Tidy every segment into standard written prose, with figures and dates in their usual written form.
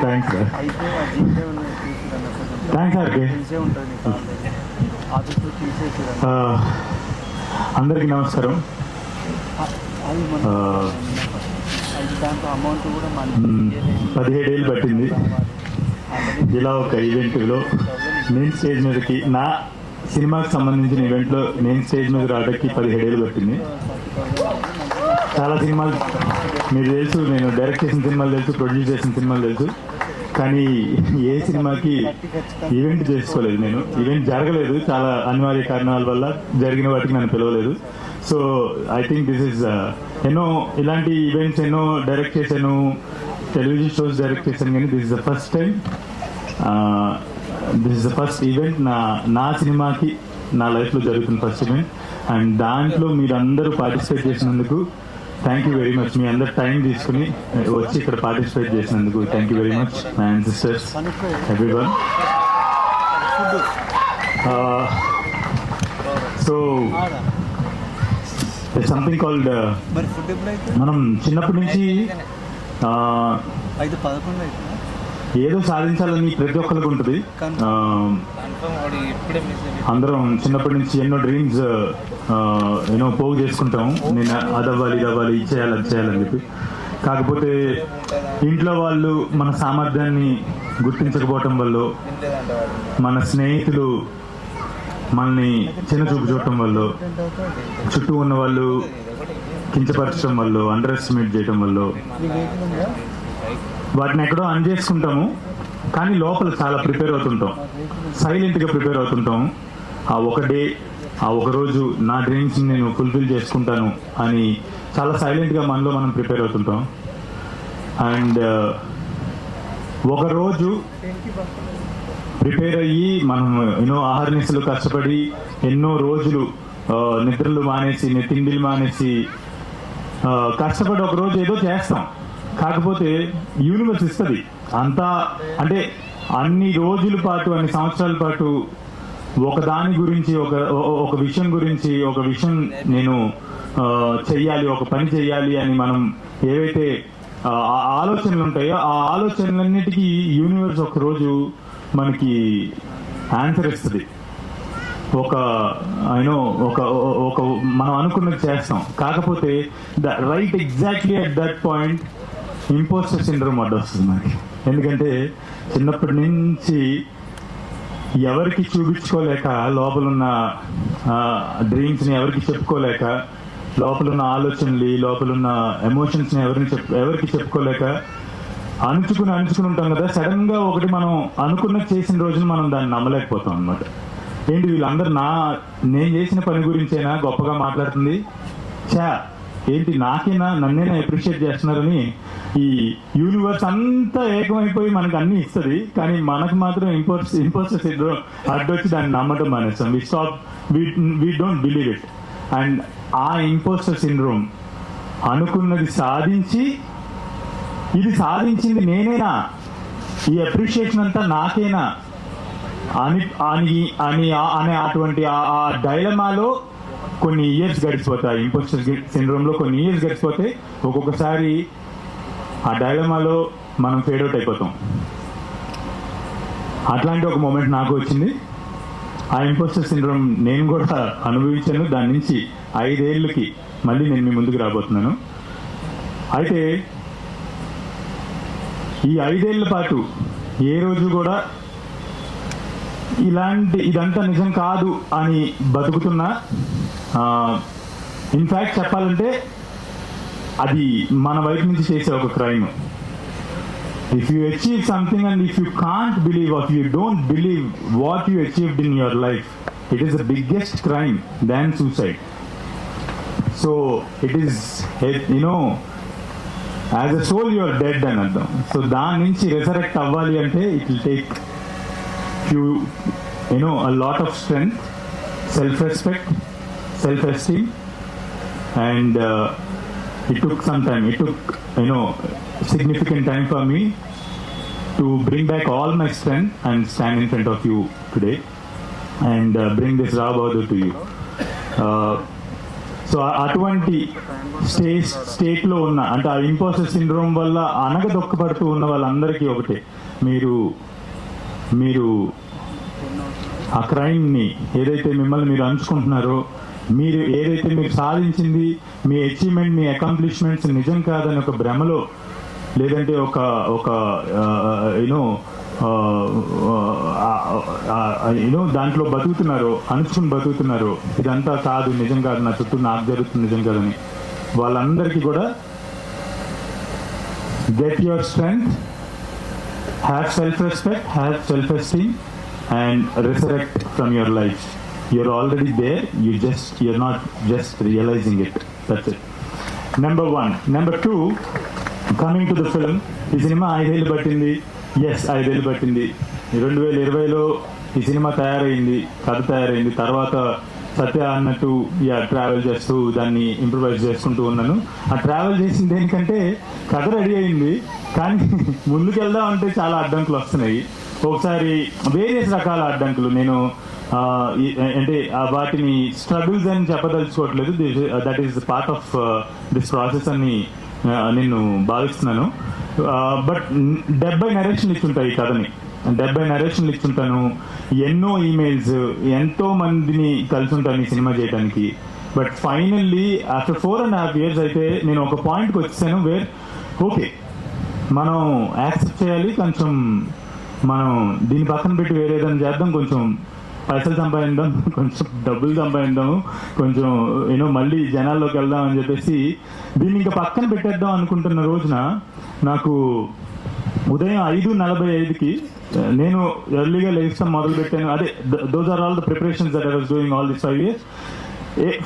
Thanks sir. అయితే thanks sir. తెలిసే ఉంటుంది ఆఫీస్లో తీసేసి అందరికీ నమస్కారం. అది మన దాంట్లో అమౌంట్ కూడా మన 17 ఏళ్ళు పట్టింది ఇలా ఒక ఈవెంట్లో నేను స్టేజ్ మీదకి, నా సినిమాకి సంబంధించిన ఈవెంట్లో నేను స్టేజ్ మీద రావడానికి 17 ఏళ్ళు పట్టింది. చాలా సినిమాలు మీరు తెలుసు, నేను డైరెక్ట్ చేసిన సినిమాలు తెలుసు, ప్రొడ్యూస్ చేసిన సినిమాలు తెలుసు, కానీ ఏ సినిమాకి ఈవెంట్ చేసుకోలేదు. నేను ఈవెంట్ జరగలేదు, చాలా అనివార్య కారణాల వల్ల జరిగిన వాటికి నన్ను పిలవలేదు. So I think this is ఎన్నో ఇలాంటి ఈవెంట్స్ ఎన్నో డైరెక్ట్ చేశాను, టెలివిజన్ షోస్ డైరెక్ట్ చేశాను, కానీ this is the first time, this is the first event నా సినిమాకి నా లైఫ్లో జరుగుతున్న ఫస్ట్ ఈవెంట్. అండ్ దాంట్లో మీరందరూ పార్టిసిపేట్ చేసినందుకు థ్యాంక్ యూ వెరీ మచ్. మీ అందరు టైం తీసుకుని వచ్చి ఇక్కడ పార్టిసిపేట్ చేసినందుకు thank you very much my and sisters, everyone. So something called, మనం చిన్నప్పటి నుంచి ఏదో సాధించాలని ప్రతి ఒక్కరికి ఉంటుంది. అందరం చిన్నప్పటి నుంచి ఎన్నో డ్రీమ్స్ ఎన్నో పోగు చేసుకుంటాము, నేను అది అవ్వాలి, ఇది అవ్వాలి, ఇది చేయాలి, అది చేయాలని చెప్పి. కాకపోతే ఇంట్లో వాళ్ళు మన సామర్థ్యాన్ని గుర్తించకపోవటం వల్ల, మన స్నేహితులు మనల్ని చిన్న చూపు చూడటం వల్ల, చుట్టూ ఉన్న వాళ్ళు కించపరచడం వల్ల, అండర్ ఎస్టిమేట్ చేయడం వల్ల వాటిని ఎక్కడో అన్ చేసుకుంటాము. కానీ లోపల చాలా ప్రిపేర్ అవుతుంటాం, సైలెంట్గా ప్రిపేర్ అవుతుంటాం. ఆ ఒక డే, ఆ ఒక రోజు నా డ్రీమ్స్ని నేను ఫుల్ఫిల్ చేసుకుంటాను అని చాలా సైలెంట్గా మనలో మనం ప్రిపేర్ అవుతుంటాం. అండ్ ఒకరోజు ప్రిపేర్ అయ్యి మనం ఎన్నో ఆహార్నిశలు కష్టపడి ఎన్నో రోజులు నిద్రలు మానేసి, తిండిలు మానేసి కష్టపడి ఒకరోజు ఏదో చేస్తాం. కాకపోతే యూనివర్స్ ఇస్తుంది అంతా, అంటే అన్ని రోజుల పాటు, అన్ని సంవత్సరాల పాటు ఒక దాని గురించి, ఒక విషయం గురించి, ఒక విషయం నేను చెయ్యాలి, ఒక పని చెయ్యాలి అని మనం ఏవైతే ఆలోచనలు ఉంటాయో ఆ ఆలోచనలన్నిటికీ యూనివర్స్ ఒకరోజు మనకి ఆన్సర్ ఇస్తుంది. ఒక మనం అనుకున్నది చేస్తాం. కాకపోతే right exactly at that point impostor syndrome అడ్డొస్తుంది మనకి. ఎందుకంటే చిన్నప్పటి నుంచి ఎవరికి చూపించుకోలేక, లోపలున్న డ్రీమ్స్ని ఎవరికి చెప్పుకోలేక, లోపలున్న ఆలోచనలు, లోపలున్న ఎమోషన్స్ని ఎవరికి చెప్పుకోలేక అణుచుకుని ఉంటాం కదా. సడన్ గా ఒకటి మనం అనుకున్నది చేసిన రోజున మనం దాన్ని నమ్మలేకపోతాం అనమాట. ఏంటి వీళ్ళందరూ నేను చేసిన పని గురించేనా గొప్పగా మాట్లాడుతుంది, ఏంటి నాకేనా, నన్నేనా అప్రిషియేట్ చేస్తున్నారని ఈ యూనివర్స్ అంతా ఏకమైపోయి మనకు అన్ని ఇస్తుంది. కానీ మనకు మాత్రం ఇంపోస్టర్ సిండ్రోమ్ అడ్డొచ్చి దాన్ని నమ్మటం మానేస్తాం. We don't believe it. And ఆ ఇంపోస్టర్ సిండ్రోమ్ అనుకున్నది సాధించి, ఇది సాధించింది నేనేనా, ఈ అప్రిషియేషన్ అంతా నాకేనా అనే అటువంటి ఆ డైలమాలో కొన్ని ఇయర్స్ గడిచిపోతాయి. ఇంపోస్టర్ సిండ్రోమ్లో కొన్ని ఇయర్స్ గడిచిపోతే ఒక్కొక్కసారి ఆ డైలమాలో మనం ఫేడ్ అవుట్ అయిపోతాం. అట్లాంటి ఒక మూమెంట్ నాకు వచ్చింది. ఆ ఇంపోస్టర్ సిండ్రోమ్ నేను కూడా అనుభవించాను. దాని నుంచి 5 ఏళ్ళకి మళ్ళీ నేను మీ ముందుకు రాబోతున్నాను. అయితే ఈ 5 ఏళ్ల పాటు ఏ రోజు కూడా ఇదంతా నిజం కాదు అని బతుకుతున్నా, ఇన్ఫ్యాక్ట్ చెప్పాలంటే అది మన వైపు నుంచి చేసే ఒక crime. If you achieve something and if you can't believe, if you don't believe what you achieved in your life, it is the biggest crime than suicide. So it is, as a soul you are dead అని అర్థం. So దాని నుంచి resurrect అవ్వాలి అంటే it will take a lot of strength, self-respect, self-esteem, and it took some time. It took significant time for me to bring back all my strength and stand in front of you today and bring this Raw Bahadur to you. So అటువంటి స్టేట్లో ఉన్న అంటే ఆ imposter syndrome వల్ల అనగదొక్కబడుతూ ఉన్న వాళ్ళందరికీ ఒకటే, మీరు ఆ క్రైమ్ని ఏదైతే మిమ్మల్ని మీరు అంచుకుంటున్నారో, మీరు ఏదైతే మీరు సాధించింది, మీ అచీవ్మెంట్, మీ అకాంప్లిష్మెంట్స్ నిజం కాదని ఒక భ్రమలో, లేదంటే ఒక యూనో దాంట్లో బతుకుతున్నారో, అణుచుకుని బతుకుతున్నారో, ఇదంతా కాదు, నిజం కాదు, నా చుట్టూ నాకు జరుగుతుంది నిజం కాదని, వాళ్ళందరికీ కూడా get your strength, have self respect, have self esteem and resurrect from your life. You're already there, you're not just realizing it. That's it. Number one. Number two, coming to the film, ఈ cinema 5 ఏళ్ళు పట్టింది. Yes, 5 ఏళ్ళు పట్టింది. 2020లో ఈ cinema తయారైంది, కథ తయారైంది. తర్వాత సత్య అన్నట్టు ట్రావెల్ చేస్తూ దాన్ని ఇంప్రూవైజ్ చేసుకుంటూ ఉన్నాను. ఆ ట్రావెల్ చేసింది దేనికంటే కథ రెడీ అయింది, కానీ ముందుకు వెళ్దాం అంటే చాలా అడ్డంకులు వస్తున్నాయి. ఒకసారి వేరియస్ రకాల అడ్డంకులు, నేను అంటే వాటిని స్ట్రగుల్స్ అని చెప్పదలుచుకోవట్లేదు. That is part of this process అని నేను భావిస్తున్నాను. బట్ 70 నరేషన్లు ఇచ్చుంటాయి ఈ కథని, 70 నరేషన్లు ఇచ్చుంటాను. ఎన్నో ఈమెయిల్స్, ఎంతో మందిని కలిసి ఉంటాను ఈ సినిమా చేయడానికి. బట్ ఫైనల్లీ ఆఫ్టర్ 4.5 years అయితే నేను ఒక పాయింట్కి వచ్చాను వేర్ ఓకే, మనం యాక్సెప్ట్ చేయాలి, కొంచెం మనం దీని పక్కన పెట్టి వేరేదని చేద్దాం, కొంచెం పైసలు సంపాదిద్దాం, కొంచెం డబ్బులు సంపాదిద్దాము, కొంచెం మళ్ళీ జనాల్లోకి వెళ్దాం అని చెప్పేసి దీన్ని ఇంకా పక్కన పెట్టేద్దాం అనుకుంటున్న రోజున నాకు ఉదయం 5:45కి నేను ఎర్లీగా లేచడం మొదలు పెట్టాను. అదే those are all the preparations that I was doing all this 5 years.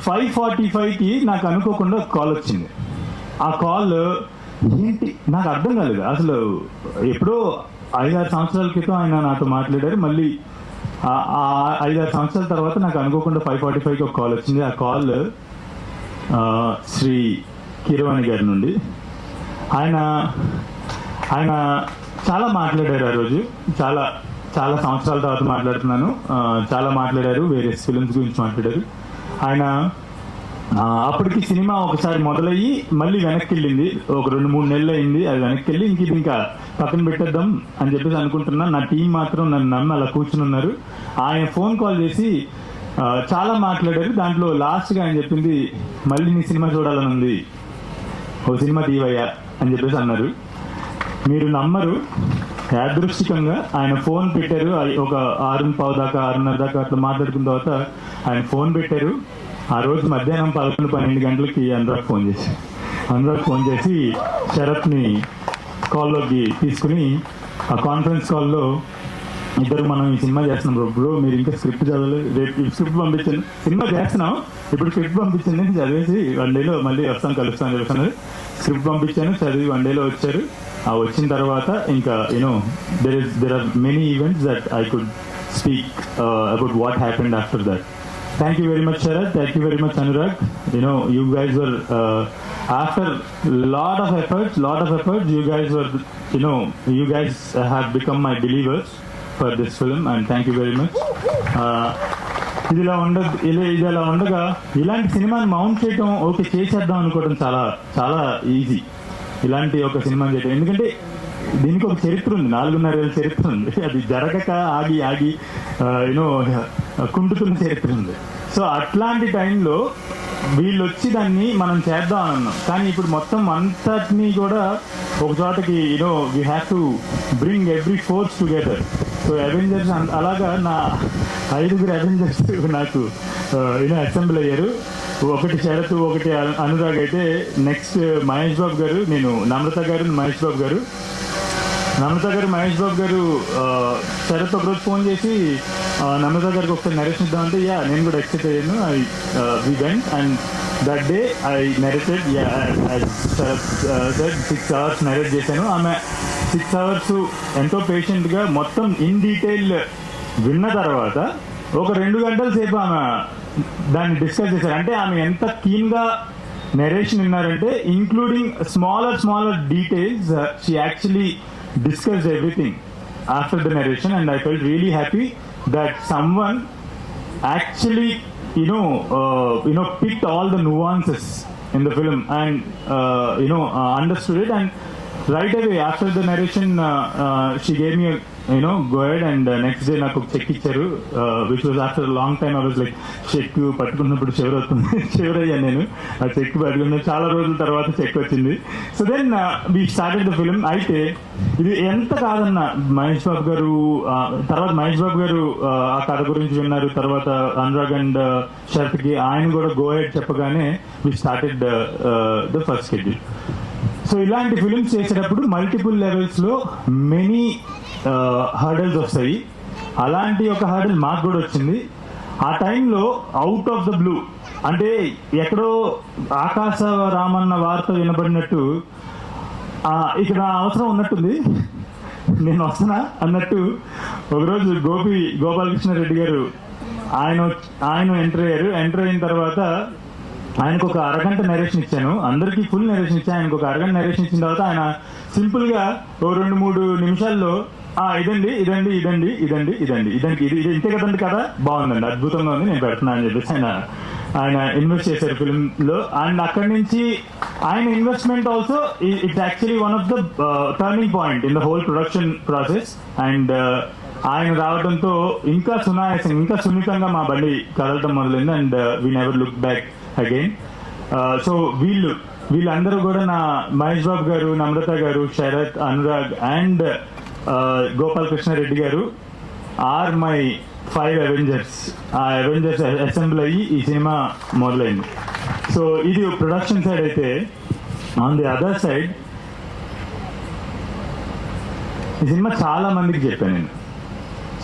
5:45కి నాకు అనుకోకుండా కాల్ వచ్చింది. ఆ కాల్ ఏంటి నాకు అర్థం కాలేదు అసలు. ఎప్పుడో 5-6 సంవత్సరాల క్రితం ఆయన నాతో మాట్లాడారు. మళ్ళీ 5-6 సంవత్సరాల తర్వాత నాకు అనుకోకుండా 5:45కి ఒక కాల్ వచ్చింది. ఆ కాల్ శ్రీ కీరవాణి గారి నుండి. ఆయన చాలా మాట్లాడారు ఆ రోజు. చాలా చాలా సంవత్సరాల తర్వాత మాట్లాడుతున్నాను. చాలా మాట్లాడారు, వేరియస్ ఫిలిమ్స్ గురించి మాట్లాడారు. ఆయన అప్పటికి సినిమా ఒకసారి మొదలయ్యి మళ్ళీ వెనక్కి వెళ్ళింది. ఒక 2-3 నెలలు అయింది అది వెనక్కి వెళ్ళి. ఇంకా పక్కన పెట్టేద్దాం అని చెప్పేసి అనుకుంటున్నా. నా టీం మాత్రం నన్ను నమ్మి అలా కూర్చుని ఉన్నారు. ఆయన ఫోన్ కాల్ చేసి చాలా మాట్లాడారు. దాంట్లో లాస్ట్గా ఆయన చెప్పింది, మళ్ళీ నీ సినిమా చూడాలని ఉంది, ఓ సినిమా తీవయ్యా అని చెప్పేసి అన్నారు. మీరు నమ్మరు, యాదృష్టికంగా ఆయన ఫోన్ పెట్టారు. ఒక 6:15 దాకా 6:30 దాకా అట్లా మాట్లాడుకున్న తర్వాత ఆయన ఫోన్ పెట్టారు. ఆ రోజు మధ్యాహ్నం 11-12 గంటలకి అనురాగ్ ఫోన్ చేసి శరత్ని కాల్లోకి తీసుకుని ఆ కాన్ఫరెన్స్ కాల్లో ఇద్దరు మనం ఈ సినిమా చేస్తున్నాం బ్రో, మీరు ఇంకా స్క్రిప్ట్ చదవలేదు, రేపు స్క్రిప్ట్ పంపించాను, సినిమా చేస్తున్నాం, ఇప్పుడు స్క్రిప్ట్ పంపించింది, చదివేసి 1 dayలో మళ్ళీ కలుస్తాను చెప్తున్నారు. స్క్రిప్ట్ పంపించాను, చదివి 1 dayలో వచ్చారు. ఆ వచ్చిన తర్వాత ఇంకా there are many events that I could speak about what happened after that. Thank you very much, Sharat. Thank you very much, Anurag. You guys were after lot of efforts. You guys were, you guys have become my believers for this film, and thank you very much. ఇది ఇలా ఉండగా ఇలాంటి సినిమాని mount చేయడం, okay చేసేద్దాం అనుకోవడం చాలా చాలా ఈజీ. ఇలాంటి ఒక సినిమాని చేయడం, ఎందుకంటే దీనికి ఒక చరిత్ర ఉంది, 4.5 ఏళ్ళ చరిత్ర ఉంది. అది జరగక ఆగి కుంటుతున్న చరిత్ర ఉంది. సో అట్లాంటి టైంలో వీళ్ళు వచ్చి దాన్ని మనం చేద్దాం అని అన్నాం. కానీ ఇప్పుడు మొత్తం అంతటినీ కూడా ఒక చోటకి we have to bring every force together. So Avengers అలాగా నా 5 అవెంజర్స్ నాకు అసెంబ్లీ అయ్యారు. ఒకటి శరత్, ఒకటి అనురాగ్ అయితే, నెక్స్ట్ మహేష్ బాబు గారు, నేను నమ్రత గారు, మహేష్ బాబు గారు. మహేష్ బాబు గారు శరత్ ఒకరోజు ఫోన్ చేసి నమ్రత గారికి ఒకసారి నరేషన్ ఇద్దామంటే నేను కూడా ఎక్సెప్ట్ అయ్యాను. We went and that day I narrated. Sharath sir 6 hours narrate చేశాను. ఆమె 6 hours ఎంతో పేషెంట్గా మొత్తం ఇన్ డీటెయిల్ విన్న తర్వాత ఒక 2 గంటల సేపు ఆమె దాన్ని డిస్కస్ చేశారు. అంటే ఆమె ఎంత కీన్గా నరేషన్ విన్నారంటే, including smaller details, she actually discussed everything after the narration, and I felt really happy that someone actually picked all the nuances in the film and understood it, and right away after the narration she gave me go ahead, and next day నాకు check ఇచ్చారు, which was after a long time. I was like, check పట్టుకున్నప్పుడు చివరయ్యాను నేను. ఆ check పట్టుకున్న చాలా రోజుల తర్వాత చెక్ వచ్చింది. So then we started the film. అయితే ఇది ఎంత కాదన్న మహేష్ బాబు గారు ఆ కథ గురించి విన్నారు. తర్వాత అనురాగ్ అండ్ శరత్కి ఆయన కూడా గో హెడ్ చెప్పగానే we started the first schedule. So ఇలాంటి ఫిల్మ్స్ చేసేటప్పుడు మల్టిపుల్ లెవెల్స్ లో మెనీ హర్డల్స్ వస్తాయి. అలాంటి ఒక హర్డల్ మాకు కూడా వచ్చింది. ఆ టైంలో అవుట్ ఆఫ్ ద బ్లూ, అంటే ఎక్కడో ఆకాశ రామన్న వార్త వినబడినట్టు ఇక్కడ అవసరం ఉన్నట్టుంది, నేను వస్తున్నా అన్నట్టు ఒకరోజు గోపాలకృష్ణారెడ్డి గారు ఆయన ఎంటర్ అయ్యారు. ఎంటర్ అయిన తర్వాత ఆయనకు ఒక అరగంట నరేషన్ ఇచ్చాను, అందరికీ ఫుల్ నరేషన్ ఇచ్చాను. ఆయనకు ఒక అరగంట నరేషన్ ఇచ్చిన తర్వాత ఆయన సింపుల్ గా ఓ 2-3 నిమిషాల్లో ఇదండి ఇది ఇంతే కదండి కదా, బాగుందండి, అద్భుతంగా ఉంది, నేను పెడుతున్నా అని చెప్పేసి ఆయన ఇన్వెస్ట్ చేశారు ఫిల్మ్ లో. అండ్ అక్కడి నుంచి ఆయన investment also it's actually one of the turning point in the whole production process. And ఆయన రావడంతో ఇంకా సునాయాసం, ఇంకా సున్నితంగా మా బండి కదలటం మొదలైంది. And we never look back again. So వీళ్ళందరూ కూడా నా మహేష్ బాబు గారు, నమ్రత గారు, శరత్, అనురాగ్ అండ్ గోపాలకృష్ణారెడ్డి గారు ఆర్ మై 5 అవెంజర్స్. ఆ అవెంజర్స్ అసెంబ్లీ అయ్యి ఈ సినిమా మొదలైంది. సో ఇది ప్రొడక్షన్ సైడ్ అయితే, ఆన్ ది అదర్ సైడ్ ఈ సినిమా చాలా మందికి చెప్పాను నేను,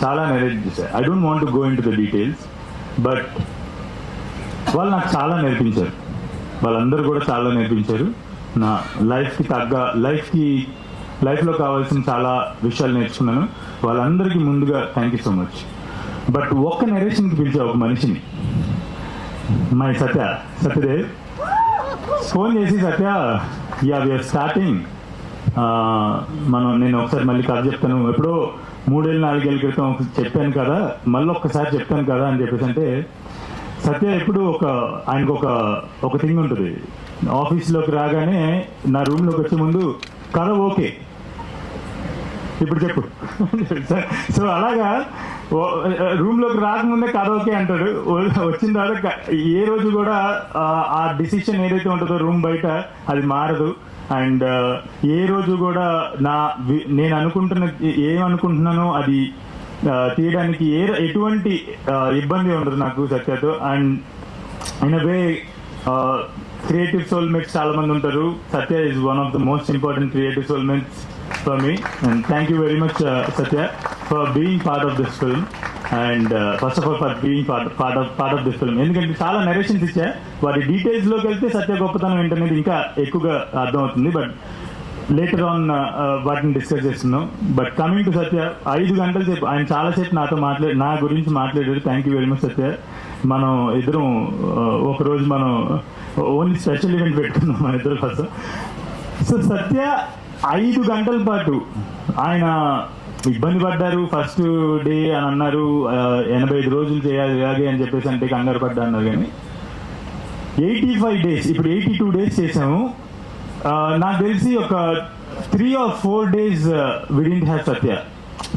చాలా నెరేట్ చేశాను. I don't want to go in to the details, but వాళ్ళు నాకు చాలా నేర్పించారు. వాళ్ళందరూ కూడా చాలా నేర్పించారు. నా లైఫ్కి తగ్గ లైఫ్లో కావాల్సిన చాలా విషయాలు నేర్చుకున్నాను. వాళ్ళందరికీ ముందుగా thank you so much. But ఒక్క నెరేషన్కి పిలిచే ఒక మనిషిని, మై సత్యదేవ్ ఫోన్ చేసి, సత్య వీఆర్ స్టార్టింగ్, నేను ఒకసారి మళ్ళీ కథ చెప్తాను, ఎప్పుడో 3-4 ఏళ్ళ క్రితం చెప్పాను కదా, మళ్ళీ ఒక్కసారి చెప్తాను కదా అని చెప్పేసి అంటే, సత్య ఎప్పుడు ఆయనకు ఒక థింగ్ ఉంటుంది. ఆఫీస్లోకి రాగానే నా రూమ్లోకి వచ్చే ముందు కథ ఓకే ఇప్పుడు చెప్పు. సో అలాగా రూమ్లోకి రాకముందే కథ ఓకే అంటాడు. వచ్చిన తర్వాత ఏ రోజు కూడా ఆ డిసిషన్ ఏదైతే ఉంటుందో రూమ్ బయట అది మారదు. అండ్ ఏ రోజు కూడా నేను ఏమనుకుంటున్నానో అది తీయడానికి ఎటువంటి ఇబ్బంది ఉండదు నాకు సత్యతో. And in a way creative soulmates చాలా మంది ఉంటారు. Satya is one of the most important creative soulmates for me. And thank you very much Satya for being part of this film. And first of all for being part of this film. ఎందుకంటే చాలా narrations ఇచ్చా, వాటి details లోకి వెళ్తే సత్య గొప్పతనం ఏంటనేది ఇంకా ఎక్కువగా అర్థమవుతుంది. బట్ లేటర్ ఆన్ వాటిని డిస్కస్ చేస్తున్నాం. బట్ కమింగ్ టు సత్య, 5 గంటల సేపు ఆయన చాలాసేపు నా గురించి మాట్లాడారు. థ్యాంక్ యూ వెరీ మచ్ సత్య. మనం ఇద్దరం ఒకరోజు మనం ఓన్లీ స్పెషల్ ఈవెంట్ పెట్టుకున్నాం మన ఇద్దరు కోసం. సో సత్య 5 గంటల పాటు ఆయన ఇబ్బంది పడ్డారు. ఫస్ట్ డే అని అన్నారు 85 రోజులు చేయాలి ఇలాగే అని చెప్పేసి అంటే కంగారు పడ్డా అన్నారు. కానీ 85 డేస్, ఇప్పుడు 82 డేస్ చేసాము. నాకు తెలిసి ఒక 3 or 4 days we didn't have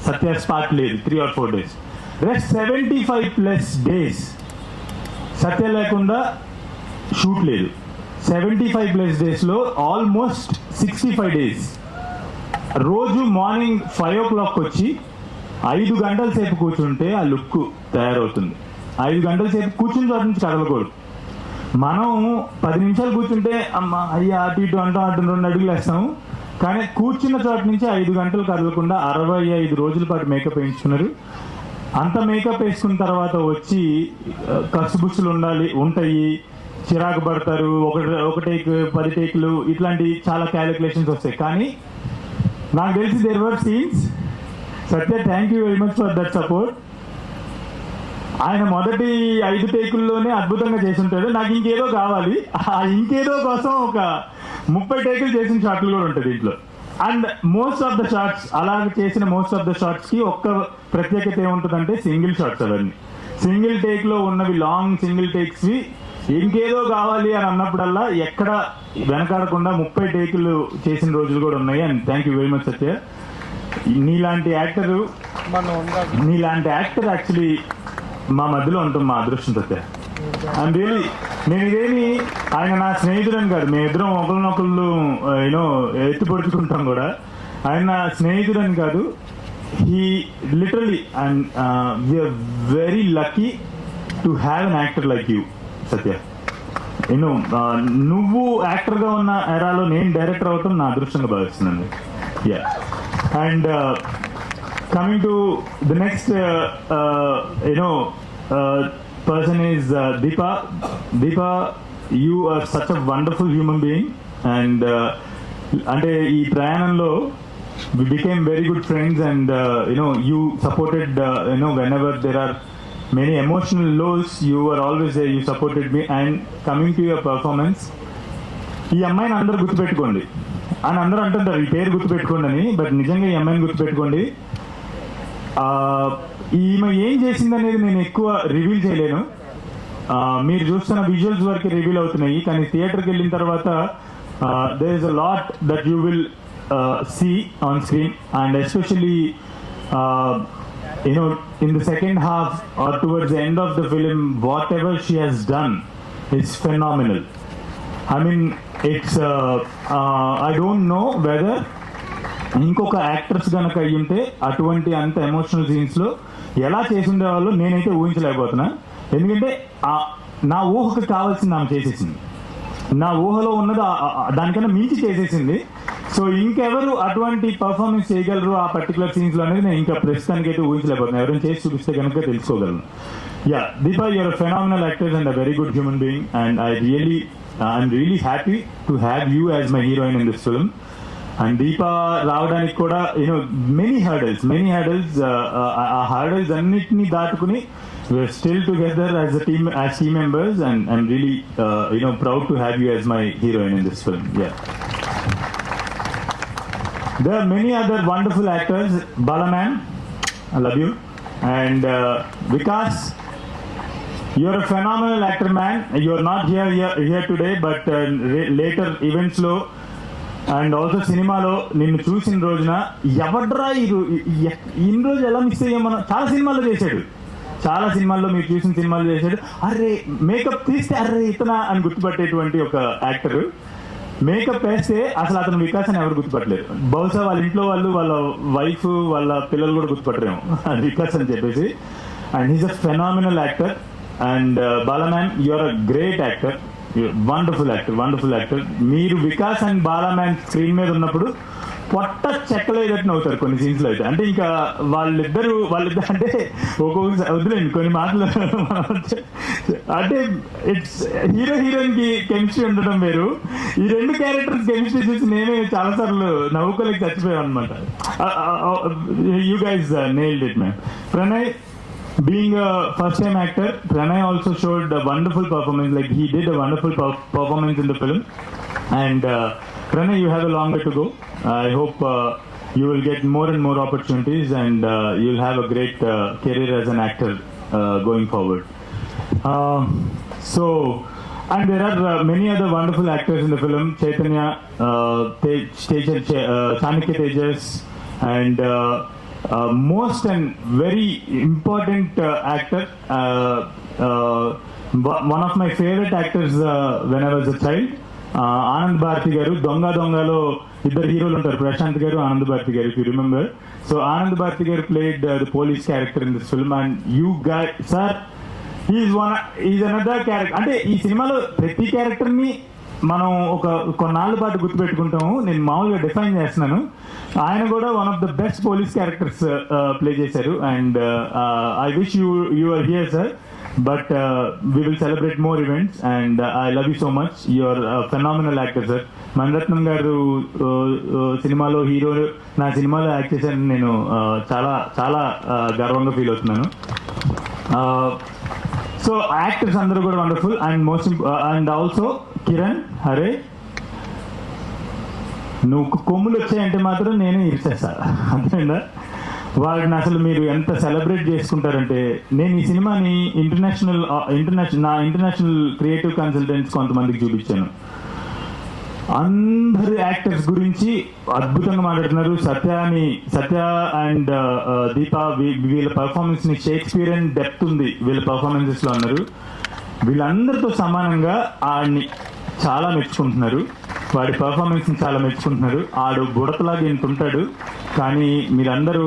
Satya spot లేదు. 3 or 4 days. రెస్ట్ 75+ days సత్య లేకుండా షూట్ లేదు. 75+ daysలో ఆల్మోస్ట్ 65 days రోజు మార్నింగ్ 5 o'clock వచ్చి 5 గంటల సేపు కూర్చుంటే ఆ లుక్ తయారవుతుంది. 5 గంటల సేపు కూర్చుని చోట నుంచి కదలకూడదు. మనం 10 నిమిషాలు కూర్చుంటే అమ్మ అయ్యా అటు ఇటు అంటాం, అటు 2 అడుగులు వేస్తాము. కానీ కూర్చున్న చోట నుంచి 5 గంటలు కదలకుండా 65 రోజుల పాటు మేకప్ వేయించుకున్నారు. అంత మేకప్ వేసుకున్న తర్వాత వచ్చి కసుబుసులు ఉంటాయి, చిరాకు పడతారు, ఒక టేక్ 10 టేకులు ఇట్లాంటి చాలా క్యాలిక్యులేషన్స్ వస్తాయి. కానీ నాకు తెలిసి there were scenes. Satya thank you very much for that support. ఆయన మొదటి 5 టేకుల్లోనే అద్భుతంగా చేసి ఉంటాడు. నాకు ఇంకేదో కావాలి, ఆ ఇంకేదో కోసం ఒక 30 టేకులు చేసిన షాట్లు కూడా ఉంటుంది దీంట్లో. And most of the shots, అలాగే చేసిన మోస్ట్ ఆఫ్ ద షాట్స్ కి ఒక్క ప్రత్యేకత ఏముంటుందంటే సింగిల్ షాట్స్. అవన్నీ సింగిల్ టేక్ లో ఉన్నవి లాంగ్ సింగిల్ టేక్స్ వి ఇంకేదో కావాలి అని అన్నప్పుడల్లా ఎక్కడ వెనకాడకుండా 30 టేకులు చేసిన రోజులు కూడా ఉన్నాయి. And thank you very much Satya. నీలాంటి యాక్టర్ యాక్చువల్లీ మా మధ్యలో ఉంటాం, మా అదృష్టం సత్య. అండ్ రియలీ నేను ఇదేమి ఆయన నా స్నేహితుడని కాదు, మేమిద్దరం ఒకరినొకళ్ళు యూనో ఎత్తి పొడుచుకుంటాం కూడా. ఆయన నా స్నేహితుడని కాదు, he literally and we're very lucky to have an actor like you Satya. నేను నువ్వు యాక్టర్గా ఉన్న ఎరాలో నేను డైరెక్టర్ అవటం నా అదృష్టంగా భావిస్తున్నాను. Yeah. And coming to the next person is Deepa. Deepa, you are such a wonderful human being, and ante ee prayanamlo we became very good friends, and you supported whenever there are many emotional lows, you were always there, you supported me. And coming to your performance, ఈ అమ్మాయిని అందరూ గుర్తుపెట్టుకోండి అని అందరూ అంటుంటారు, ఈ పేరు గుర్తుపెట్టుకోండి అని. బట్ నిజంగా ఈ అమ్మాయిని గుర్తుపెట్టుకోండి. ఈమె ఏం చేసింది అనేది నేను ఎక్కువ రివీల్ చేయలేను. మీరు చూస్తున్న విజువల్స్ వరకు రివీల్ అవుతున్నాయి, కానీ థియేటర్కి వెళ్ళిన తర్వాత there is a lot that you will see on screen. And especially in the second half or towards the end of the film, whatever she has done is phenomenal. I mean, it's I don't know whether ఇంకొక actors కనుక అయ్యుంటే అటువంటి అంత emotional scenes లో ఎలా చేసి ఉండేవాళ్ళు నేనైతే ఊహించలేకపోతున్నా. ఎందుకంటే నా ఊహకు కావాల్సింది ఆమె చేసేసింది, నా ఊహలో ఉన్నది దానికన్నా మించి చేసేసింది. సో ఇంకెవరు అటువంటి పర్ఫార్మెన్స్ చేయగలరు ఆ పర్టికులర్ సీన్స్ లో అనేది నేను ఇంకా ప్రస్తుతానికి అయితే ఊహించలేకపోతున్నా. ఎవరైనా చేసి చూపిస్తే కనుక తెలుసుకోగలను. Yeah, Deepa, you're a phenomenal actor and a very good human being, and I'm really happy to have you as my heroine in this film. And Deepa రావడానికి కూడా మెనీ హర్డల్స్ ఆ హర్డల్స్ అన్నిటినీ దాటుకుని we're still together as a team, as team members, and I'm really proud to have you as my heroine in this film. Yeah, there are many other wonderful actors. Bala ma'am, I love you. And Vikas, you're a phenomenal actor, man. You're not here today, but later events lo and also సినిమాలో నిన్ను చూసిన రోజున ఎవడ్రా ఇన్ని రోజు ఎలా miss అయ్యామో. చాలా సినిమాల్లో చేశాడు, చాలా సినిమాల్లో మీరు చూసిన సినిమాలు చేశాడు. అరే మేకప్ తీస్తే అరే ఇతనా అని గుర్తుపట్టేటువంటి ఒక యాక్టర్. మేకప్ వేస్తే అసలు అతను వికాస్ అని ఎవరు గుర్తుపట్టలేరు. బహుశా వాళ్ళ ఇంట్లో వాళ్ళు, వాళ్ళ వైఫ్, వాళ్ళ పిల్లలు కూడా గుర్తుపట్టరేమో అది వికాస్ అని చెప్పేసి. And he's a phenomenal actor. And Bala man, you're a great actor, wonderful actor. మీరు Vikas and Bala man screen మీద ఉన్నప్పుడు పొట్ట చెక్కలేదట్టు అవుతారు కొన్ని సీన్స్ లో అయితే. అంటే ఇంకా వాళ్ళిద్దరు అంటే ఒక్కొక్కసారి వదిలేండి కొన్ని మాటలు అంటే ఇట్స్ హీరోయిన్ కి కెమిస్ట్రీ ఉండడం వేరు. ఈ రెండు క్యారెక్టర్స్ కెమిస్ట్రీ చూసి నేనే చాలా సార్లు నవ్వుకోలేక చచ్చిపోయాను అనమాట. You guys nailed it ma'am. Pranay, being a first-time actor, Pranay also showed a wonderful performance. Like he did a wonderful performance in the film. And Pranay, you have a long way to go. I hope you will get more and more opportunities, and you'll have a great career as an actor going forward. And there are many other wonderful actors in the film. Chaitanya, Chanakya Tejas, and most and very important actor, one of my favorite actors when I was a child, Anand Bharti garu. Dongalo iddar heroes untaru, Prashant garu, Anand Bharti garu, if you remember. So Anand Bharti garu played the police character in this film, and you guys, sir, he's another character. అంటే ఈ సినిమాలో ప్రతి character ని మనం ఒక కొన్నాళ్ళ పాటు గుర్తుపెట్టుకుంటాము. నేను మామూలుగా డిఫైన్ చేస్తున్నాను. ఆయన కూడా one of the best police characters play చేశారు. And I wish you are here sir, but we will celebrate more events. And I love you so much. You are phenomenal actor sir. Mani Ratnam గారు సినిమాలో hero, నా సినిమాలో act చేశారని నేను చాలా చాలా గర్వంగా ఫీల్ అవుతున్నాను. సో యాక్టర్స్ అందరూ కూడా wonderful. And also Kiran, Hare, నువ్వు కొమ్ములు వచ్చాయంటే మాత్రం నేనే ఇరిచేస్తా, అంతేనా? వాడిని అసలు మీరు ఎంత సెలబ్రేట్ చేసుకుంటారంటే, నేను ఈ సినిమాని ఇంటర్నేషనల్ క్రియేటివ్ కన్సల్టెంట్స్ కొంతమందికి చూపించాను. అందరు యాక్టర్స్ గురించి అద్భుతంగా మాట్లాడుతున్నారు. సత్య అండ్ దీప వీళ్ళ పర్ఫార్మెన్స్ ని షేక్స్పియరియన్ డెప్త్ ఉంది వీళ్ళ పర్ఫార్మెన్సెస్ లో అన్నారు. వీళ్ళందరితో సమానంగా ఆడిని చాలా మెచ్చుకుంటున్నారు, వాడి పర్ఫార్మెన్స్ ని చాలా మెచ్చుకుంటున్నారు. ఆడు బుడతలాగా ఇంత ఉంటాడు, కానీ మీరందరూ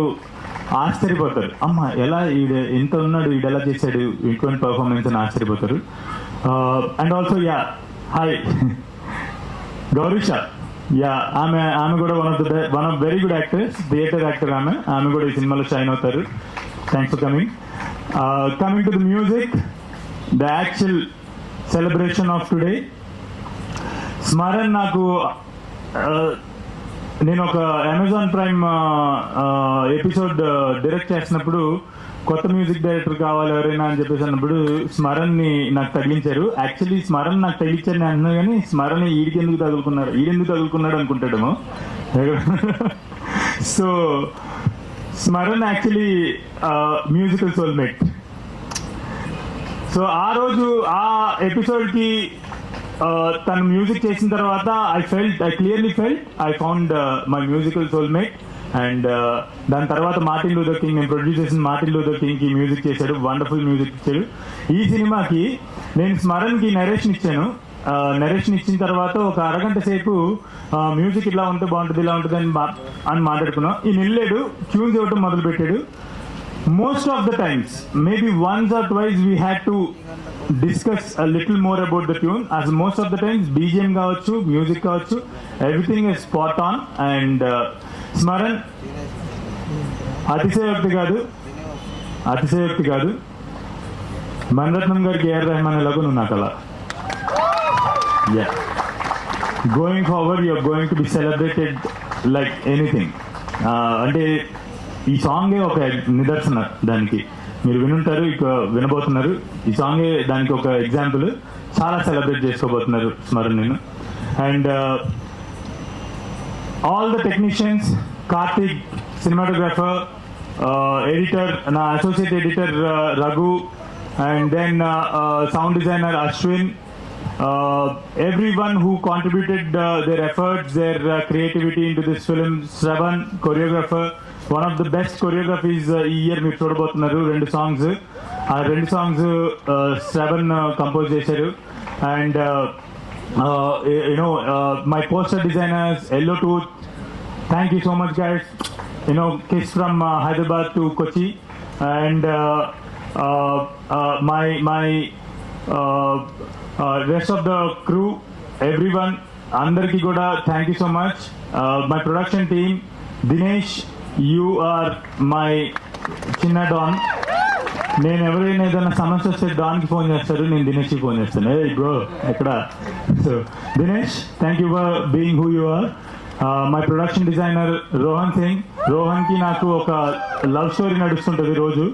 ఆశ్చర్యపోతారు, అమ్మ ఎలా ఇంత ఉన్నాడు, ఈడు ఎలా చేశాడు ఇటువంటి పర్ఫార్మెన్స్ అని ఆశ్చర్యపోతారు. అండ్ ఆల్సో హాయ్ గౌరీష, ఆమె కూడా one of very good actors, theatre actor. ఆమె కూడా ఈ సినిమాలో షైన్ అవుతారు. Thanks for coming to the music, the actual celebration of today. Smaran నాకు నేను ఒక అమెజాన్ ప్రైమ్ ఎపిసోడ్ డైరెక్ట్ చేసినప్పుడు కొత్త మ్యూజిక్ డైరెక్టర్ కావాలి ఎవరైనా అని చెప్పేసి అన్నప్పుడు స్మరణ్ ని నాకు తగిలించారు. యాక్చువల్లీ స్మరణ్ నాకు తగిలించారని అంటున్నా కానీ స్మరణ్ ఈడికెందుకు తగులుకున్నాడు అనుకుంటాడేమో. So Smaran actually musical soulmate. So ఆ రోజు ఆ ఎపిసోడ్ కి తను మ్యూజిక్ చేసిన తర్వాత I clearly felt I found my musical soulmate. And దాని తర్వాత మార్టిన్ లూథర్ కింగ్, నేను ప్రొడ్యూస్ చేసిన మార్టిన్ లూథర్ కింగ్ కి మ్యూజిక్ చేశాడు, వండర్ఫుల్ మ్యూజిక్ ఇచ్చాడు. ఈ సినిమాకి నేను స్మరణ్ కి నరేషన్ ఇచ్చాను. నరేషన్ ఇచ్చిన తర్వాత ఒక అరగంట సేపు మ్యూజిక్ ఇలా ఉంటే బాగుంటుంది, ఇలా ఉంటుంది అని మాట్లాడుకున్నాం. ఈయన వెళ్ళాడు, ట్యూన్స్ ఇవ్వటం మొదలు పెట్టాడు. Most of the times, maybe once or twice, we had to discuss a little more about the tune. As most of the times, BGM kaavachu, music kaavachu, everything is spot on. And Smaran, అతిశయోక్తి కాదు, మణిరత్నం గారికి AR Rahman ఎలాగో నువ్వు నాకు అలా. Going forward you are going to be celebrated like anything. అంటే ఈ సాంగే ఒక నిదర్శన, దానికి మీరు వినుంటారు, ఇక వినబోతున్నారు. ఈ సాంగే దానికి ఒక ఎగ్జాంపుల్. చాలా సెలబ్రేట్ చేసుకోబోతున్నారు స్మరణ్ నేను. And all the technicians, Karthik cinematographer, editor, నా associate editor Raghu, and then sound designer Ashwin, everyone who contributed their efforts, their creativity into this film. Shravan, choreographer, one of the best choreographies ఈ year మీరు చూడబోతున్నారు. 2 songs, ఆ 2 songs Shravan compose చేశారు. And my poster designers, yellow tooth, thank you so much guys. Kiss from Hyderabad to Kochi. And my rest of the crew, everyone, అందరికి కూడా thank you so much. My production team, Dinesh, you are my చిన్న don. నేను ఎవరైనా ఏదైనా సమస్య వస్తే డాన్కి phone చేస్తారు, నేను దినేష్కి ఫోన్ చేస్తాను. ఏ బ్రో ఎక్కడ? So Dinesh, thank you for being who you are. My production designer Rohan Singh. రోహన్కి నాకు ఒక లవ్ స్టోరీ నడుస్తుంటుంది రోజు.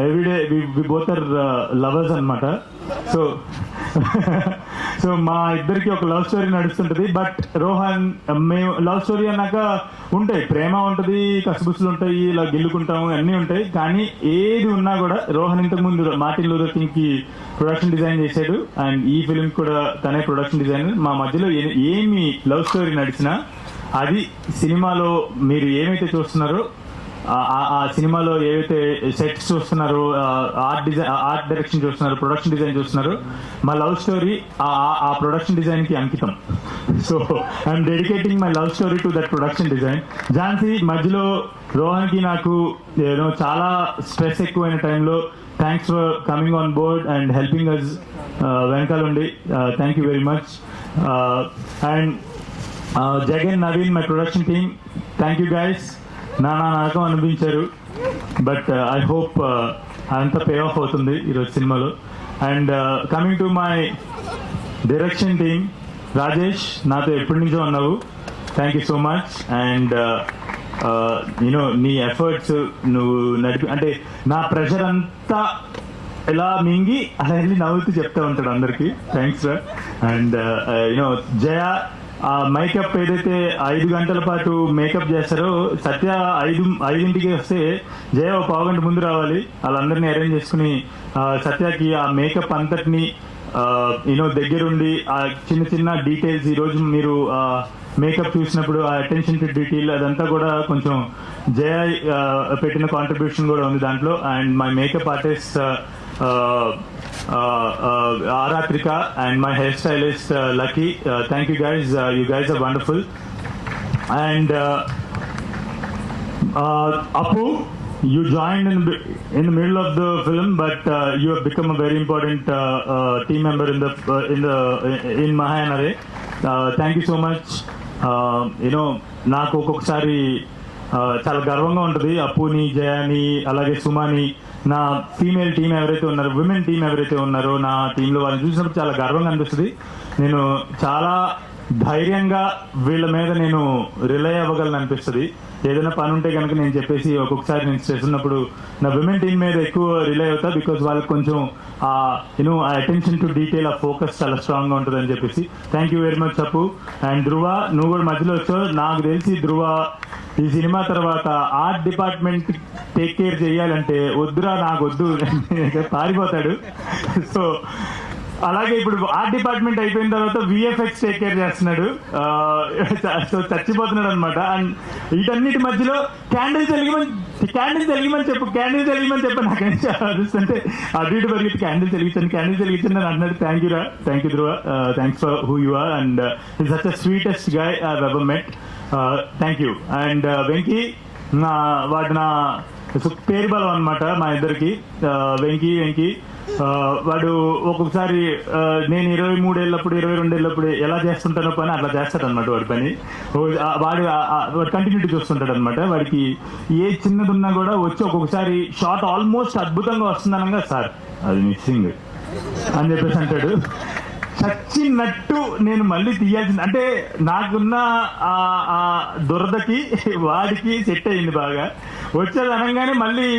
Everyday we both are lovers అనమాట. సో మా ఇద్దరికి ఒక లవ్ స్టోరీ నడుస్తుంటది. బట్ రోహన్, మేము లవ్ స్టోరీ అన్నాక ఉంటాయి, ప్రేమ ఉంటుంది, కసుబుసులు ఉంటాయి, ఇలా గిల్లుకుంటాము, అన్నీ ఉంటాయి. కానీ ఏది ఉన్నా కూడా రోహన్ ఇంతకు ముందు మార్టిన్ లూథర్ కింగ్ కి ప్రొడక్షన్ డిజైన్ చేశాడు. అండ్ ఈ ఫిల్మ్ కూడా తనే ప్రొడక్షన్ డిజైనర్. మా మధ్యలో ఏమి లవ్ స్టోరీ నడిచినా అది సినిమాలో మీరు ఏమైతే చూస్తున్నారో, ఆ సినిమాలో ఏవైతే సెట్స్ చూస్తున్నారో, ఆర్ట్ డైరెక్షన్ చూస్తున్నారు, ప్రొడక్షన్ డిజైన్ చూస్తున్నారు, మా లవ్ స్టోరీ ఆ ప్రొడక్షన్ డిజైన్ కి అంకితం. So I'm dedicating my love story to that production design. Jhansi, మధ్యలో రోహన్ కి నాకు చాలా స్ట్రెస్ ఎక్కువైన టైంలో thanks for coming on board and helping us వెనకాలండి. Thank you very much. And Jagan, Naveen, my production team, thank you guys. నా నరకం అనిపించారు, బట్ ఐ హోప్ అంతా పే ఆఫ్ అవుతుంది ఈరోజు సినిమాలో. And coming to my direction team, Rajesh, నాతో ఎప్పటి నుంచో ఉన్నావు, thank you so much. And నీ ఎఫర్ట్స్ నువ్వు అంటే నా ప్రెషర్ అంతా ఎలా మింగి అలా వెళ్ళి నవ్వుతూ చెప్తా ఉంటాడు అందరికి. Thanks sir. అండ్ జయ, ఆ మేకప్ ఏదైతే 5 గంటల పాటు మేకప్ చేస్తారో, సత్య 5ంటికి వస్తే జయ ఒక పావుగంట ముందు రావాలి. వాళ్ళందరినీ అరేంజ్ చేసుకుని సత్యకి ఆ మేకప్ అంతటిని దగ్గరుండి ఆ చిన్న చిన్న డీటెయిల్స్, ఈరోజు మీరు మేకప్ చూసినప్పుడు ఆ అటెన్షన్ టు డీటెయిల్ అదంతా కూడా కొంచెం జయ పెట్టిన కాంట్రిబ్యూషన్ కూడా ఉంది దాంట్లో. And my makeup artist Aratrika and my hairstylist Lucky. Thank you guys. You guys are wonderful. And Apu, you joined in the middle of the film, but you have become a very important team member in Mahayanare. Thank you so much. నాకు ఒక్కొక్కసారి చాలా గర్వంగా ఉంటుంది అప్పుని, జయాని, అలాగే సుమాని, నా female team ఎవరైతే ఉన్నారో, విమెన్ టీం ఎవరైతే ఉన్నారో నా టీంలో వాళ్ళని చూసినప్పుడు చాలా గర్వంగా అనిపిస్తుంది. నేను చాలా ధైర్యంగా వీళ్ళ మీద నేను రిలై అవ్వగలను అనిపిస్తుంది. ఏదైనా పని ఉంటే కనుక నేను చెప్పేసి ఒక్కొక్కసారి నేను స్ట్రెస్ ఉన్నప్పుడు నా విమెన్ టీం మీద ఎక్కువ రిలై అవుతా. బికాజ్ వాళ్ళకి కొంచెం ఆ అటెన్షన్ టు డీటెయిల్, ఆ ఫోకస్ చాలా స్ట్రాంగ్ గా ఉంటుంది అని చెప్పేసి. థ్యాంక్ యూ వెరీ మచ్ అప్పు. అండ్ ధ్రువ, నువ్వు కూడా మధ్యలో వచ్చావు. నాకు తెలిసి ధ్రువ ఈ సినిమా తర్వాత ఆర్ట్ డిపార్ట్మెంట్ టేక్ కేర్ చేయాలంటే వద్దురా, నాకు వద్దు పారిపోతాడు. సో అలాగే ఇప్పుడు ఆర్ట్ డిపార్ట్మెంట్ అయిపోయిన తర్వాత విఎఫ్ఎక్స్ టేక్ కేర్ చేస్తున్నాడు. సో చచ్చిపోతున్నాడు అనమాట. అండ్ వీటన్నిటి మధ్యలో క్యాండిల్స్ వెలిగిమని చెప్పు నాకేం చూస్తుంటే అటు ఇటు పరిగెత్తి క్యాండిల్స్ వెలిగించండి అని అన్నాడు. Thank you Dhruva. Thanks for who you are and is such a sweetest guy I have ever met. Thank you. And Venky, వాడు నా పేరు బలం అనమాట మా ఇద్దరికి. వెంకీ వాడు ఒక్కొక్కసారి నేను 23 ఏళ్ళప్పుడు 22 ఏళ్ళప్పుడు ఎలా చేస్తుంటానో పని అట్లా చేస్తాడు అనమాట. వాడి పని వాడు కంటిన్యూటీ చూస్తుంటాడు అనమాట. వాడికి ఏ చిన్నది ఉన్నా కూడా వచ్చి ఒక్కొక్కసారి షార్ట్ ఆల్మోస్ట్ అద్భుతంగా వస్తుందనగా, సార్ అది మిస్సింగ్ అని చెప్పేసి అంటాడు. చచ్చినట్టు నేను మళ్ళీ తీయాల్సింది. అంటే నాకున్న ఆ దురదకి వాడికి సెట్ అయింది బాగా. వచ్చేది అనగానే మళ్ళీ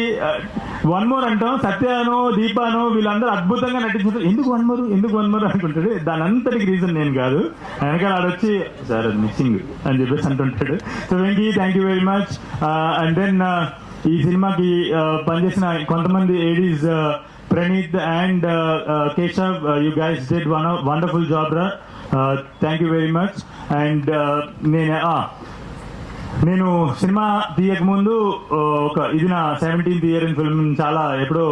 1 more అంటాం. సత్యానో దీపానో వీళ్ళందరూ అద్భుతంగా నటించారు. ఎందుకు 1 more అనుకుంటాడు. దాని అంతటికి రీజన్ నేను కాదు, వెనకాల ఆడొచ్చి సార్ అది మిస్సింగ్ అని చెప్పేసి అంటుంటాడు. So Venky, thank you very much. And then ఈ సినిమాకి పనిచేసిన కొంతమంది ADs, Praneeth and Keshav, you guys did wonderful job, thank you very much. And నేను సినిమా తీయక ముందు ఇది నా 17th year in film. చాలా ఎప్పుడో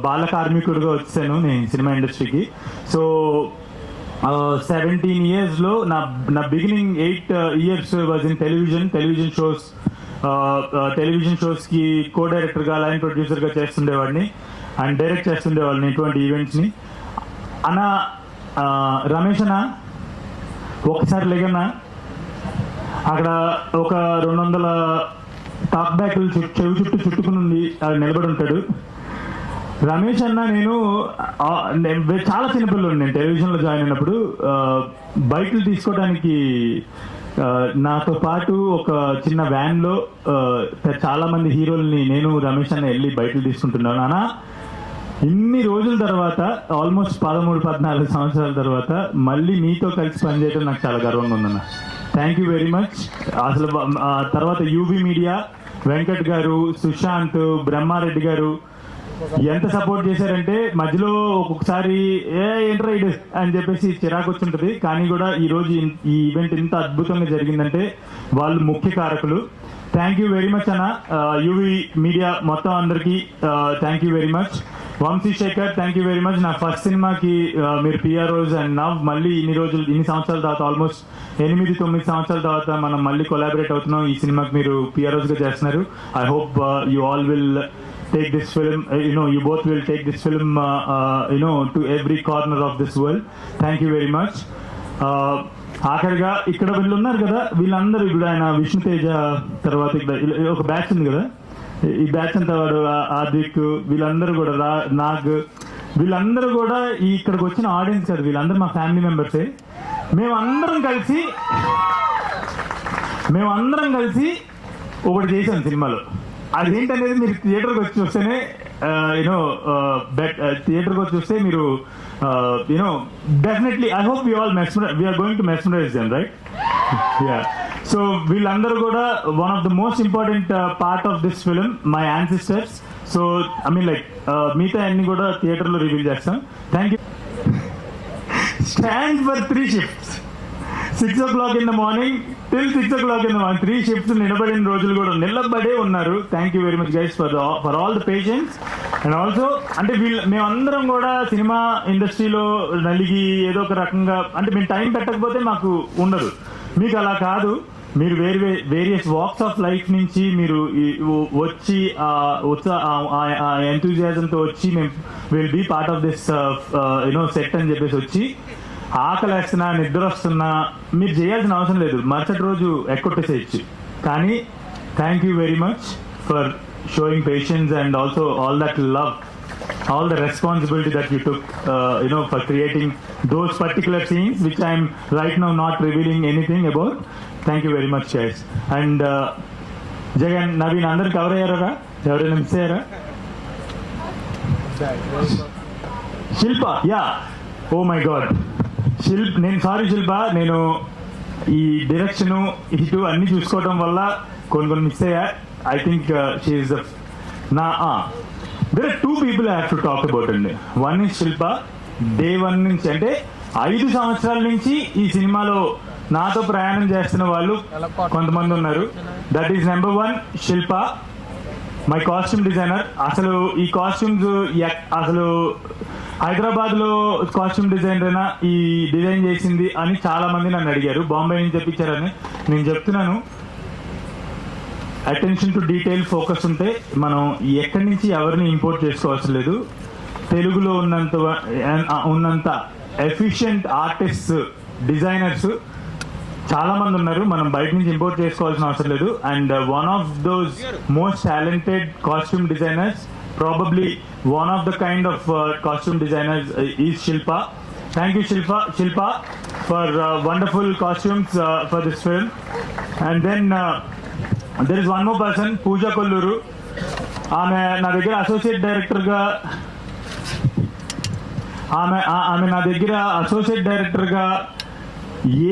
బాల కార్మికుడిగా వచ్చాను నేను సినిమా ఇండస్ట్రీకి. సో 17 years లో నా beginning 8 years was in television shows కి కో డైరెక్టర్ గా, లైన్ ప్రొడ్యూసర్ గా చేస్తుండేవాడిని అండ్ డైరెక్ట్ చేస్తుండేవాళ్ళని ఇటువంటి ఈవెంట్స్ ని. అన్నా రమేష్ అన్న ఒకసారి లేకన్నా, అక్కడ ఒక 200 టాక్ బ్యాక్లు చెవి చుట్టూ చుట్టుకుని నిలబడి ఉంటాడు. రమేష్ అన్న నేను చాలా చిన్నపిల్లలు, నేను టెలివిజన్లో జాయిన్ అయినప్పుడు బైకులు తీసుకోవడానికి నాతో పాటు ఒక చిన్న వ్యాన్ లో చాలా మంది హీరోల్ని నేను రమేష్ అన్న వెళ్ళి బైకులు తీసుకుంటున్నాను. అన్న ఇన్ని రోజుల తర్వాత, ఆల్మోస్ట్ 13-14 సంవత్సరాల తర్వాత మళ్ళీ మీతో కలిసి పనిచేయడం నాకు చాలా గర్వంగా ఉందన్న. Thank you very much. అసలు తర్వాత యూబీ మీడియా, వెంకట్ గారు, సుశాంత్, బ్రహ్మారెడ్డి గారు ఎంత సపోర్ట్ చేశారంటే మధ్యలో ఒక్కొక్కసారి ఏంట్రా ఇడు అని చెప్పేసి చిరాకు వచ్చుంటది. కానీ కూడా ఈ రోజు ఈ ఈవెంట్ ఇంత అద్భుతంగా జరిగిందంటే వాళ్ళు ముఖ్య కారకులు. థ్యాంక్ యూ వెరీ మచ్ అన్న. యూవీ మీడియా మొత్తం అందరికి thank you very much. Vamsi Shekar, thank you very much. నా ఫస్ట్ సినిమాకి మీరు పిఆర్ఓస్ అండ్ నవ్ మళ్ళీ ఇన్ని సంవత్సరాల తర్వాత, ఆల్మోస్ట్ 8-9 సంవత్సరాల తర్వాత మనం మళ్ళీ కొలాబరేట్ అవుతున్నాం. ఈ సినిమాకి మీరు పిఆర్ఓస్ గా చేస్తున్నారు. I hope you all will take this film, you both will take this film to every corner of this world. Thank you very much. ఆఖరిగా ఇక్కడ వీళ్ళు ఉన్నారు కదా, వీళ్ళందరూ ఇప్పుడు ఆయన విష్ణుతేజ తర్వాత ఇక్కడ ఒక బ్యాచ్ ఉంది కదా, ఈ బ్యాచ్ అంతా వాడు ఆదిక్, వీళ్ళందరూ కూడా నాగ్, వీళ్ళందరూ కూడా ఇక్కడికి వచ్చిన ఆడియన్స్ కదా, వీళ్ళందరూ మా ఫ్యామిలీ మెంబర్సే. మేమందరం కలిసి ఒకటి చేశాం సినిమాలో. అదేంటనేది మీరు థియేటర్కి వచ్చి చూస్తేనే థియేటర్కి వచ్చి చూస్తే మీరు definitely I hope we are going to mesmerize them, right? Yeah so వీళ్ళందరూ కూడా one of the most important part of this film my ancestors. So I mean like మిగతా అన్ని కూడా థియేటర్లో రివీల్ చేస్తాం. Thank you. Stand for 3 shifts 6 o'clock in the morning till 6 o'clock in the morning. 3 shifts నిలబడిన రోజులు కూడా నిలబడే ఉన్నారు. Thank you very much guys for all the patience. And also అంటే మేమందరం కూడా సినిమా ఇండస్ట్రీలో నలిగి ఏదో ఒక రకంగా అంటే మేము టైం పెట్టకపోతే మాకు ఉండదు. మీకు అలా కాదు. మీరు వేరియస్ వాక్స్ ఆఫ్ లైఫ్ నుంచి మీరు వచ్చి ఎంతూజియాజంతో వచ్చి మేము will be part of this set అని చెప్పేసి వచ్చి ఆకలేస్తున్నా నిద్ర వస్తున్నా మీరు చేయాల్సిన అవసరం లేదు. మరుసటి రోజు ఎక్కొట్టేసేయచ్చు. కానీ thank you very much for showing patience and also all that love, all the responsibility that you took for creating those particular scenes which I am right now not revealing anything about. Thank you very much guys. And Jagan, Naveen, అందరు cover అయ్యారా? ఎవరైనా miss అయ్యారా? శిల్ప, yeah, oh my God, శిల్ప నేను ఈ direction ఇటు అన్ని చూసుకోవడం వల్ల కొన్ని మిస్ అయ్యా. I think she's there are 2 people I have to talk about అండి. One is Shilpa. డే 1 నుంచి అంటే 5 సంవత్సరాల నుంచి ఈ సినిమాలో నాతో ప్రయాణం చేస్తున్న వాళ్ళు కొంతమంది ఉన్నారు. That is number 1 Shilpa, my costume designer. అసలు ఈ కాస్ట్యూమ్స్ అసలు హైదరాబాద్ లో కాస్ట్యూమ్ డిజైనర్ అయినా ఈ డిజైన్ చేసింది అని చాలా మంది నన్ను అడిగారు. బాంబే నుంచి తెప్పించారని నేను చెప్తున్నాను. అటెన్షన్ టు డీటెయిల్ ఫోకస్ ఉంటే మనం ఎక్కడి నుంచి ఎవరిని ఇంపోర్ట్ చేసుకోవాల్సిన లేదు. తెలుగులో ఉన్నంత ఎఫిషియంట్ ఆర్టిస్ట్ డిజైనర్స్ చాలా మంది ఉన్నారు. మనం బయట నుంచి ఇంపోర్ట్ చేసుకోవాల్సిన అవసరం లేదు. And one of those most talented costume designers, probably one of the kind of costume designers is Shilpa. Thank you Shilpa for wonderful costumes for this film. And then there is one more person, Pooja Kolluru. ఆమె నా దగ్గర associate డైరెక్టర్గా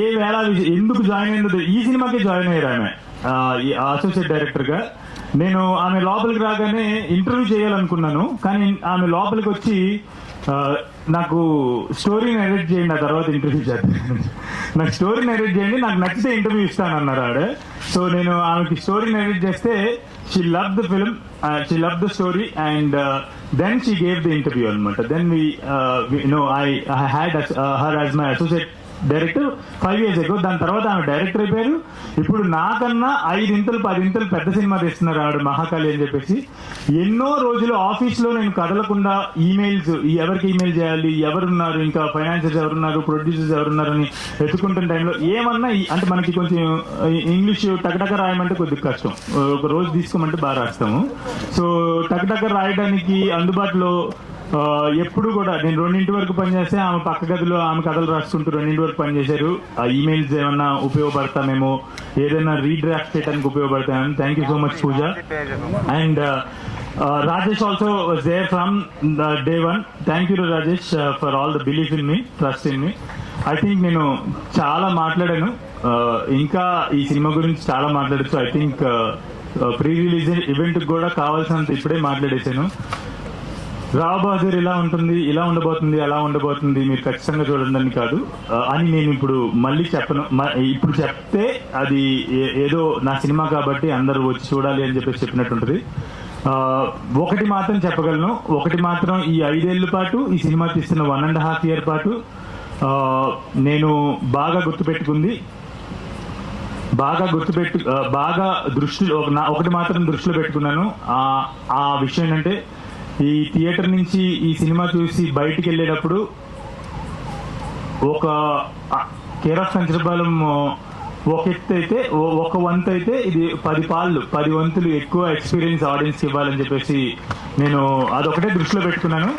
ఏ వేళ ఎందుకు join అయిందో ఈ సినిమాకి join అయ్యారు ఆమె అసోసియేట్ డైరెక్టర్గా. నేను ఆమె లోపలికి రాగానే ఇంటర్వ్యూ చేయాలనుకున్నాను. కానీ ఆమె లోపలికి వచ్చి నాకు స్టోరీ నరేట్ చేయండి, ఆ తర్వాత ఇంటర్వ్యూ చేస్తాను. నాకు స్టోరీ నరేట్ చేయండి, నాకు నచ్చితే ఇంటర్వ్యూ ఇస్తానన్నారు ఆవిడ. సో నేను ఆమెకి స్టోరీ నరేట్ చేస్తే she love the film, she love the story and then she gave the interview అనమాట. Then I had her as my associate director 5 years ago. దాని తర్వాత ఆమె డైరెక్టర్ అయిపోయారు. ఇప్పుడు నాకన్నా 5 ఇంతలు 10 ఇంతలు పెద్ద సినిమా తీస్తున్నారు ఆవిడ, మహాకాళి అని చెప్పేసి. ఎన్నో రోజులు ఆఫీస్లో నేను కదలకుండా ఈమెయిల్స్, ఎవరికి ఈమెయిల్ చేయాలి, ఎవరున్నారు, ఇంకా ఫైనాన్షియర్స్ ఎవరున్నారు, ప్రొడ్యూసర్స్ ఎవరున్నారు అని ఎత్తుకుంటున్న టైంలో ఏమన్నా అంటే మనకి కొంచెం ఇంగ్లీష్ టకటక రాయమంటే కొద్దిగా కష్టం, ఒక రోజు తీసుకోమంటే బాగా రాస్తాము. సో టకటక రాయడానికి అందుబాటులో ఎప్పుడు కూడా నేను 2 వరకు పనిచేస్తే ఆమె పక్క గదిలో ఆమె కథలు రాసుకుంటూ 2 వరకు పనిచేశారు. ఆ ఈమెయిల్స్ ఏమన్నా ఉపయోగపడతామేమో, ఏదైనా రీడ్రాఫ్ట్ చేయడానికి ఉపయోగపడతామేమో. Thank you so much Pooja. And Rajesh also was there from day 1. Thank you to Rajesh for all the belief in me, trust in me. I think నేను చాలా మాట్లాడాను, ఇంకా ఈ సినిమా గురించి చాలా మాట్లాడచ్చు. I think pre release event కూడా కావాల్సినంత ఇప్పుడే మాట్లాడేశాను. రావు బహదూర్ ఇలా ఉంటుంది, ఇలా ఉండబోతుంది, అలా ఉండబోతుంది, మీరు ఖచ్చితంగా చూడండి అని కాదు అని నేను ఇప్పుడు మళ్ళీ చెప్పను. ఇప్పుడు చెప్తే అది ఏదో నా సినిమా కాబట్టి అందరూ వచ్చి చూడాలి అని చెప్పేసి చెప్పినట్టుంటది. ఒకటి మాత్రం చెప్పగలను, ఒకటి మాత్రం ఈ 5 ఏళ్ల పాటు ఈ సినిమా తీస్తున్న 1.5 year పాటు నేను బాగా గుర్తుపెట్టుకుంది, బాగా దృష్టిలో ఒకటి మాత్రం దృష్టిలో పెట్టుకున్నాను. ఆ విషయం ఏంటంటే ఈ థియేటర్ నుంచి ఈ సినిమా చూసి బయటికి వెళ్ళేటప్పుడు ఒక కేర్ ఆఫ్ కంచరపాలెం ఒక ఎత్తు అయితే, ఒక వంతు అయితే ఇది 10 వంతులు ఎక్కువ ఎక్స్పీరియన్స్ ఆడియన్స్ ఇవ్వాలని చెప్పేసి నేను అదొకటే దృష్టిలో పెట్టుకున్నాను.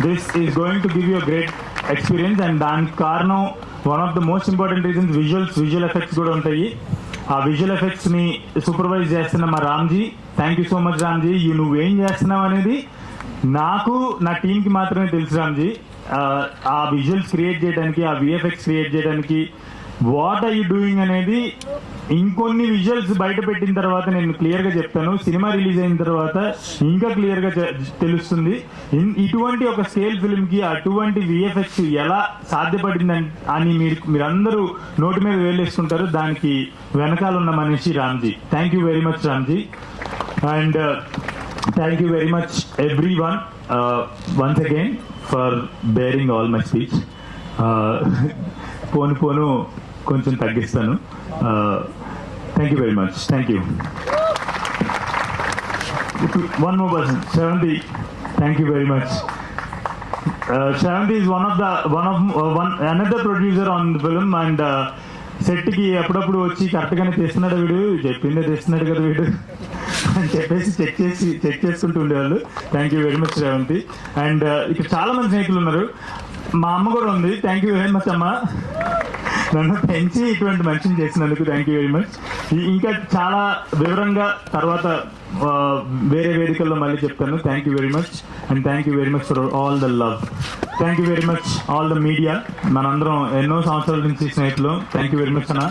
This is going to give you great experience. And దానికి కారణం one of the most important reasons visual effects కూడా ఉంటాయి. ఆ విజువల్ ఎఫెక్ట్స్ ని సూపర్వైజ్ చేస్తున్న మా Ramji. Thank you so much Ramji. నువ్వేం చేస్తున్నావు అనేది నాకు, నా టీంకి మాత్రమే తెలుసు రామ్జీ. ఆ విజువల్స్ క్రియేట్ చేయడానికి, ఆ విఎఫ్ఎక్స్ క్రియేట్ చేయడానికి వాట్ ఆర్ యూ డూయింగ్ అనేది ఇంకొన్ని విజువల్స్ బయట పెట్టిన తర్వాత నేను క్లియర్ గా చెప్తాను. సినిమా రిలీజ్ అయిన తర్వాత ఇంకా క్లియర్ గా తెలుస్తుంది. ఇటువంటి ఒక స్కేల్ ఫిల్మ్ కి అటువంటి విఎఫ్ఎక్స్ ఎలా సాధ్యపడింది అని మీరందరూ నోటి మీద వేలేసుకుంటారు. దానికి వెనకాల ఉన్న మనిషి Ramji. Thank you very much Ramji. And thank you very much everyone once again for bearing all my speech. పోను కొంచెం తగ్గిస్తాను. Thank you very much. Thank you. One more person, Sevanthi. Thank you very much. Sevanthi is another producer on the film, and set కి అప్పుడప్పుడు వచ్చి correct గానే తెస్తున్నాడు వీడు, చెప్పిందే తెస్తున్నాడు కదా వీడు అని చెప్పేసి చెక్ చేసుకుంటూ ఉండేవాళ్ళు. Thank you very much Revanthi. And ఇక్కడ చాలా మంది స్నేహితులు ఉన్నారు. మా అమ్మ కూడా ఉంది. థ్యాంక్ యూ వెరీ మచ్ అమ్మ, నన్ను పెంచి ఇటువంటి మనిషిని చేసినందుకు థ్యాంక్ యూ వెరీ మచ్. ఇంకా చాలా వివరంగా తర్వాత వేరే వేదికల్లో మళ్ళీ చెప్తాను. Thank you very much and thank you very much for all the love. Thank you very much all the media. మనందరం ఎన్నో సంవత్సరాల నుంచి స్నేహితులు. థ్యాంక్ యూ వెరీ మచ్ అన్న.